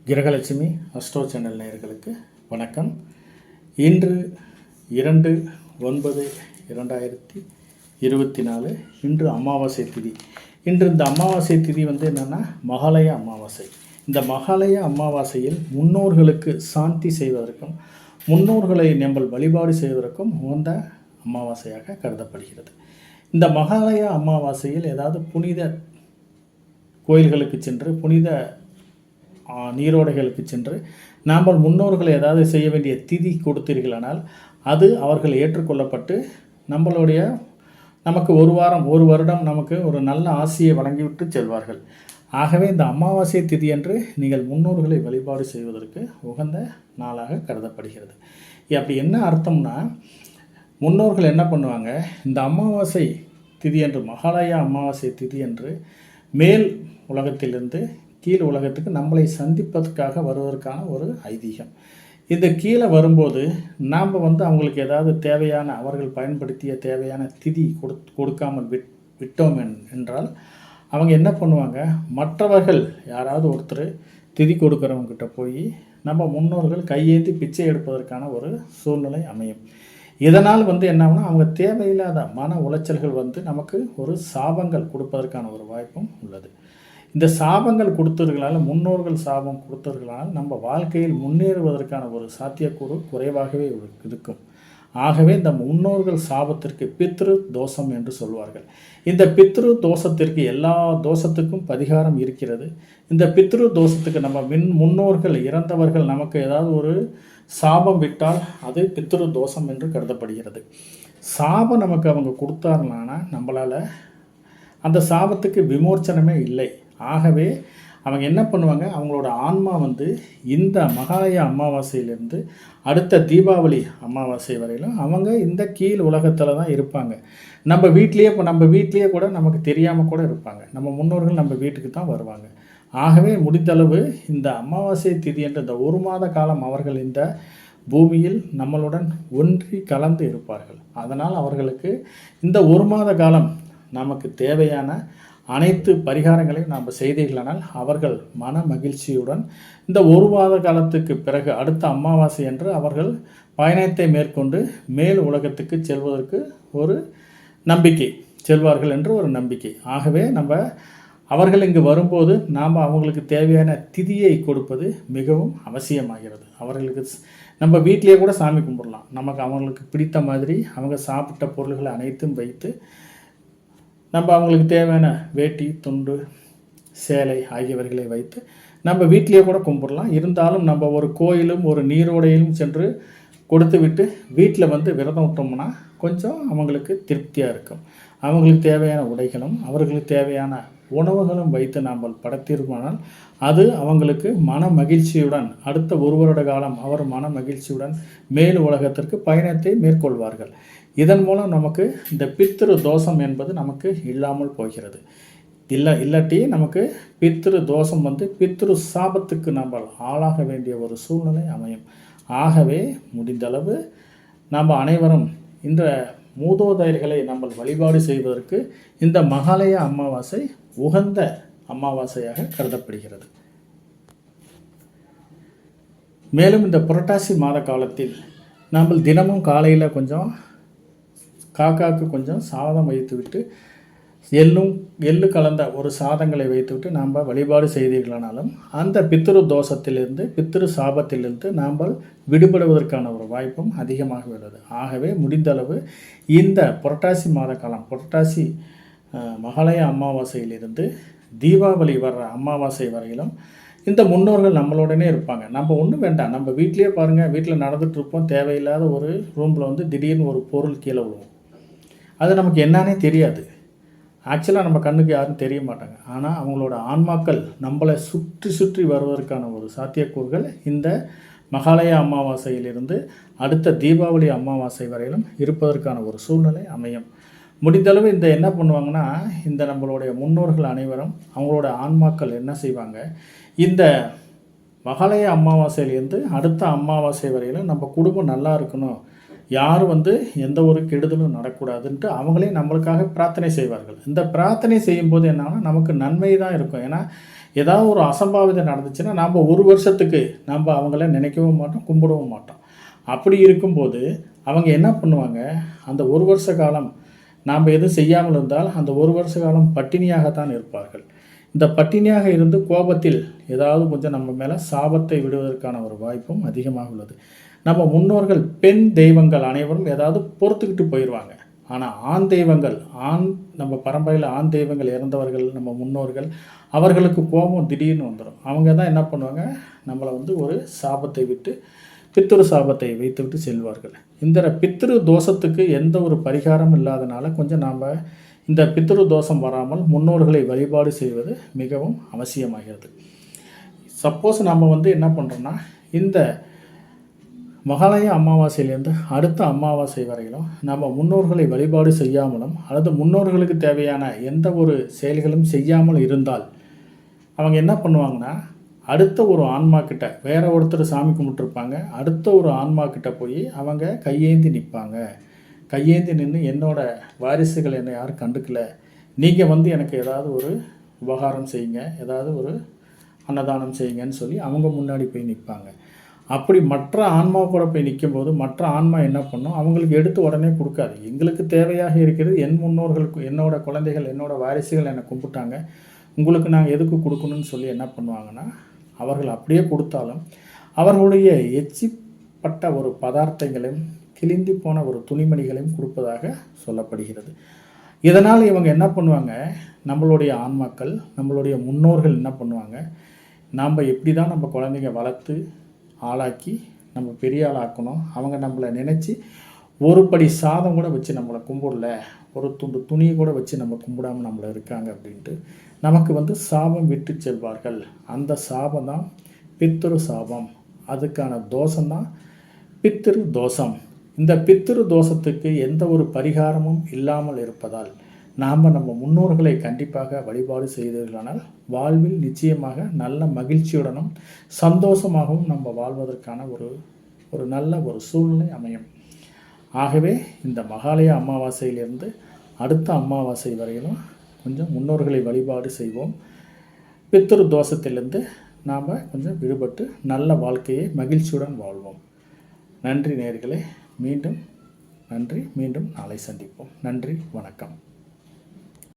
Grahalakshmi astro channel நேயர்களுக்கு வணக்கம். இன்று 2/9/2024 இன்று அமாவாசை திதி. இந்த அமாவாசை திதி என்னென்னா மகாலய அமாவாசை. இந்த மகாலய அமாவாசையில் முன்னோர்களுக்கு சாந்தி செய்வதற்கும் முன்னோர்களை நம்ம வழிபாடு செய்வதற்கும் உகந்த அமாவாசையாக கருதப்படுகிறது. இந்த மகாலய அமாவாசையில் ஏதாவது புனித கோயில்களுக்கு சென்று புனித நீரோடைகளுக்கு சென்று நாம் முன்னோர்கள் ஏதாவது செய்ய வேண்டிய திதி கொடுத்தீர்களானால் அது அவர்கள் ஏற்றுக்கொள்ளப்பட்டு நமக்கு ஒரு வருடம் நமக்கு ஒரு நல்ல ஆசியை வழங்கிவிட்டு செல்வார்கள். ஆகவே இந்த அமாவாசை திதி என்று நீங்கள் முன்னோர்களை வழிபாடு செய்வதற்கு உகந்த நாளாக கருதப்படுகிறது. அப்படி என்ன அர்த்தம்னா, முன்னோர்கள் என்ன பண்ணுவாங்க, இந்த அமாவாசை திதி என்று மகாலய அமாவாசை திதி என்று மேல் உலகத்திலிருந்து கீழ் உலகத்துக்கு நம்மளை சந்திப்பதற்காக வருவதற்கான ஒரு ஐதீகம். இந்த கீழே வரும்போது நாம் அவங்களுக்கு ஏதாவது தேவையான அவர்கள் பயன்படுத்திய தேவையான திதி கொடுக்காமல் விட்டோம் என்றால் அவங்க என்ன பண்ணுவாங்க, மற்றவர்கள் யாராவது ஒருத்தர் திதி கொடுக்குறவங்ககிட்ட போய் நம்ம முன்னோர்கள் கையேந்தி பிச்சை எடுப்பதற்கான ஒரு சூழ்நிலை அமையும். இதனால் என்னாகும்னா அவங்க தேவையில்லாத மன உளைச்சல்கள் நமக்கு ஒரு சாபங்கள் கொடுப்பதற்கான ஒரு வாய்ப்பும் உள்ளது. இந்த சாபங்கள் கொடுத்தவர்களால், முன்னோர்கள் சாபம் கொடுத்தவர்களால் நம்ம வாழ்க்கையில் முன்னேறுவதற்கான ஒரு சாத்தியக்கூறு குறைவாகவே இருக்கும். ஆகவே இந்த முன்னோர்கள் சாபத்திற்கு பித்ரு தோஷம் என்று சொல்வார்கள். இந்த பித்ரு தோஷத்திற்கு எல்லா தோஷத்துக்கும் பரிகாரம் இருக்கிறது. இந்த பித்ரு தோஷத்துக்கு நம்ம முன்னோர்கள் இறந்தவர்கள் நமக்கு ஏதாவது ஒரு சாபம் விட்டால் அது பித்ரு தோஷம் என்று கருதப்படுகிறது. சாபம் நமக்கு அவங்க கொடுத்தாருனா நம்மளால் அந்த சாபத்துக்கு விமோச்சனமே இல்லை. ஆகவே அவங்க என்ன பண்ணுவாங்க, அவங்களோட ஆன்மா இந்த மகாலய அமாவாசையிலேருந்து அடுத்த தீபாவளி அமாவாசை வரையிலும் அவங்க இந்த கீழ் உலகத்தில் தான் இருப்பாங்க. நம்ம வீட்லேயே கூட நமக்கு தெரியாமல் கூட இருப்பாங்க. நம்ம முன்னோர்கள் நம்ம வீட்டுக்கு தான் வருவாங்க. ஆகவே முடிந்தளவு இந்த அமாவாசை திதி என்ற இந்த ஒரு மாத காலம் அவர்கள் இந்த பூமியில் நம்மளுடன் ஒன்றி கலந்து இருப்பார்கள். அதனால் அவர்களுக்கு இந்த ஒரு மாத காலம் நமக்கு தேவையான அனைத்து பரிகாரங்களையும் நாம் செய்தீர்களானால் அவர்கள் மன மகிழ்ச்சியுடன் இந்த ஒரு மாத காலத்துக்கு பிறகு அடுத்த அமாவாசை என்று அவர்கள் பயணத்தை மேற்கொண்டு மேல் உலகத்துக்கு செல்வதற்கு ஒரு நம்பிக்கை, செல்வார்கள் என்று ஒரு நம்பிக்கை. ஆகவே அவர்கள் இங்கு வரும்போது நாம் அவங்களுக்கு தேவையான திதியை கொடுப்பது மிகவும் அவசியமாகிறது. அவர்களுக்கு நம்ம வீட்டிலேயே கூட சாமி கும்பிடலாம். நமக்கு அவங்களுக்கு பிடித்த மாதிரி அவங்க சாப்பிட்ட பொருள்களை அனைத்தும் வைத்து நம்ம அவங்களுக்கு தேவையான வேட்டி, துண்டு, சேலை ஆகியவர்களை வைத்து நம்ம வீட்டிலேயே கூட கும்பிடலாம். இருந்தாலும் நம்ம ஒரு கோயிலும் ஒரு நீரோடையிலும் சென்று கொடுத்து விட்டு வீட்டில் விரதம் விட்டோம்னா கொஞ்சம் அவங்களுக்கு திருப்தியாக இருக்கும். அவங்களுக்கு தேவையான உடைகளும் அவர்களுக்கு தேவையான உணவுகளும் வைத்து நாம் படைத்திருப்பானால் அது அவங்களுக்கு மன மகிழ்ச்சியுடன் அடுத்த ஒரு வருட காலம் அவர் மன மகிழ்ச்சியுடன் மேல் உலகத்திற்கு பயணத்தை மேற்கொள்வார்கள். இதன் மூலம் நமக்கு இந்த பித்ரு தோஷம் என்பது நமக்கு இல்லாமல் போகிறது. இல்லாட்டி நமக்கு பித்ரு தோஷம் பித்ரு சாபத்துக்கு நம்ம ஆளாக வேண்டிய ஒரு சூழ்நிலை அமையும். ஆகவே முடிந்தளவு நாம் அனைவரும் இந்த மூதோதையர்களை நம்ம வழிபாடு செய்வதற்கு இந்த மகாலய அமாவாசை உகந்த அமாவாசையாக கருதப்படுகிறது. மேலும் இந்த புரட்டாசி மாத காலத்தில் நாம் தினமும் காலையில் கொஞ்சம் காக்காவுக்கு கொஞ்சம் சாதம் வைத்துவிட்டு எள்ளு கலந்த ஒரு சாதங்களை வைத்துவிட்டு நாம் வழிபாடு செய்தீர்களானாலும் அந்த பித்ரு தோஷத்திலிருந்து பித்ரு சாபத்திலிருந்து நாம் விடுபடுவதற்கான ஒரு வாய்ப்பும் அதிகமாக உள்ளது. ஆகவே முடிந்தளவு இந்த புரட்டாசி மாத காலம், புரட்டாசி மகாலய அமாவாசையிலிருந்து தீபாவளி வர்ற அமாவாசை வரையிலும் இந்த முன்னோர்கள் நம்மளோடனே இருப்பாங்க. நம்ம ஒன்றும் வேண்டாம், நம்ம வீட்டிலே பாருங்கள், வீட்டில் நடந்துகிட்டு இருப்போம், தேவையில்லாத ஒரு ரூமில் திடீர்னு ஒரு பொருள் கீழே விழுவும். அது நமக்கு என்னன்னே தெரியாது. ஆக்சுவலாக நம்ம கண்ணுக்கு யாரும் தெரிய மாட்டாங்க. ஆனால் அவங்களோட ஆன்மாக்கள் நம்மளை சுற்றி வருவதற்கான ஒரு சாத்தியக்கூறுகள் இந்த மகாலய அமாவாசையிலிருந்து அடுத்த தீபாவளி அமாவாசை வரையிலும் இருப்பதற்கான ஒரு சூழ்நிலை அமையும். முடிந்தளவு என்ன பண்ணுவாங்கன்னா, இந்த நம்மளுடைய முன்னோர்கள் அனைவரும் அவங்களோட ஆன்மாக்கள் என்ன செய்வாங்க, இந்த மகாலய அமாவாசையிலேருந்து அடுத்த அமாவாசை வரையிலும் நம்ம குடும்பம் நல்லா இருக்கணும், யாரும் எந்த ஒரு கெடுதலும் நடக்கூடாதுன்ட்டு அவங்களே நம்மளுக்காக பிரார்த்தனை செய்வார்கள். இந்த பிரார்த்தனை செய்யும்போது என்னன்னா நமக்கு நன்மை தான் இருக்கும். ஏன்னா ஏதாவது ஒரு அசம்பாவிதம் நடந்துச்சுன்னா நாம் ஒரு வருஷத்துக்கு நாம் அவங்கள நினைக்கவும் மாட்டோம், கும்பிடவும் மாட்டோம். அப்படி இருக்கும்போது அவங்க என்ன பண்ணுவாங்க, அந்த ஒரு வருஷ காலம் நாம் எதுவும் செய்யாமல் இருந்தால் அந்த ஒரு வருஷ காலம் பட்டினியாகத்தான் இருப்பார்கள். இந்த பட்டினியாக இருந்து கோபத்தில் ஏதாவது கொஞ்சம் நம்ம மேலே சாபத்தை விடுவதற்கான ஒரு வாய்ப்பும் அதிகமாக உள்ளது. நம்ம முன்னோர்கள் பெண் தெய்வங்கள் அனைவரும் ஏதாவது பொறுத்துக்கிட்டு போயிடுவாங்க. ஆனால் ஆண் தெய்வங்கள், நம்ம பரம்பரையில் ஆண் தெய்வங்கள் இறந்தவர்கள், நம்ம முன்னோர்கள், அவர்களுக்கு கோபம் திடீர்னு வந்துடும். அவங்க தான் என்ன பண்ணுவாங்க, நம்மளை ஒரு சாபத்தை விட்டு பித்ரு சாபத்தை வைத்துவிட்டு செல்வார்கள். இந்த பித்ரு தோஷத்துக்கு எந்த ஒரு பரிகாரமும் இல்லாதனால கொஞ்சம் நாம் இந்த பித்ரு தோஷம் வராமல் முன்னோர்களை வழிபாடு செய்வது மிகவும் அவசியமாகிறது. சப்போஸ் நம்ம என்ன பண்ணுறோன்னா, இந்த மகாலய அமாவாசையிலேருந்து அடுத்த அமாவாசை வரையிலும் நம்ம முன்னோர்களை வழிபாடு செய்யாமலும் அல்லது முன்னோர்களுக்கு தேவையான எந்த ஒரு செயல்களும் செய்யாமல் இருந்தால் அவங்க என்ன பண்ணுவாங்கன்னா, அடுத்த ஒரு ஆன்மா கிட்ட வேறு ஒருத்தர் சாமி கும்பிட்டுருப்பாங்க, அடுத்த ஒரு ஆன்மா கிட்ட போய் அவங்க கையேந்தி நிற்பாங்க. கையேந்தி நின்று என்னோடய வாரிசுகள் என்னை யாரும் கண்டுக்கல, நீங்கள் எனக்கு ஏதாவது ஒரு உபகாரம் செய்யுங்க, ஏதாவது ஒரு அன்னதானம் செய்யுங்கன்னு சொல்லி அவங்க முன்னாடி போய் நிற்பாங்க. அப்படி மற்ற ஆன்மா கூட போய் நிற்கும்போது மற்ற ஆன்மா என்ன பண்ணும், அவங்களுக்கு எடுத்து உடனே கொடுக்காது. எங்களுக்கு தேவையாக இருக்கிறது என் முன்னோர்களுக்கு, என்னோடய குழந்தைகள், என்னோடய வாரிசுகள் என்னை கும்பிட்டாங்க, உங்களுக்கு நாங்கள் எதுக்கு கொடுக்கணும்னு சொல்லி என்ன பண்ணுவாங்கன்னா, அவர்கள் அப்படியே கொடுத்தாலும் அவர்களுடைய எச்சிப்பட்ட ஒரு பதார்த்தங்களையும் கிழிந்து போன ஒரு துணிமணிகளையும் கொடுப்பதாக சொல்லப்படுகிறது. இதனால் இவங்க என்ன பண்ணுவாங்க, நம்மளுடைய ஆன்மாக்கள், நம்மளுடைய முன்னோர்கள் என்ன பண்ணுவாங்க, நாம் எப்படி தான் நம்ம குழந்தைங்க வளர்த்து ஆளாக்கி நம்ம பெரிய ஆளாக்கணும், அவங்க நம்மளை நினச்சி ஒரு படி சாதம் கூட வச்சு நம்மளை கும்பிடல, ஒரு துண்டு துணியை கூட வச்சு நம்ம கும்பிடாமல் நம்மளை இருக்காங்க அப்படின்ட்டு நமக்கு சாபம் விட்டு செல்வார்கள். அந்த சாபம் தான் பித்ரு சாபம். அதுக்கான தோஷம்தான் பித்ரு தோஷம். இந்த பித்ரு தோஷத்துக்கு எந்த ஒரு பரிகாரமும் இல்லாமல் இருப்பதால் நாம் நம்ம முன்னோர்களை கண்டிப்பாக வழிபாடு செய்தீர்களானால் வாழ்வில் நிச்சயமாக நல்ல மகிழ்ச்சியுடனும் சந்தோஷமாகவும் நம்ம வாழ்வதற்கான ஒரு நல்ல ஒரு சூழ்நிலை அமையும். ஆகவே இந்த மகாலய அமாவாசையிலிருந்து அடுத்த அமாவாசை வரையிலும் கொஞ்சம் முன்னோர்களை வழிபாடு செய்வோம். பித்ரு தோஷத்திலிருந்து நாம் கொஞ்சம் விடுபட்டு நல்ல வாழ்க்கையை மகிழ்ச்சியுடன் வாழ்வோம். நன்றி நேயர்களே. மீண்டும் நன்றி. மீண்டும் நாளை சந்திப்போம். நன்றி, வணக்கம்.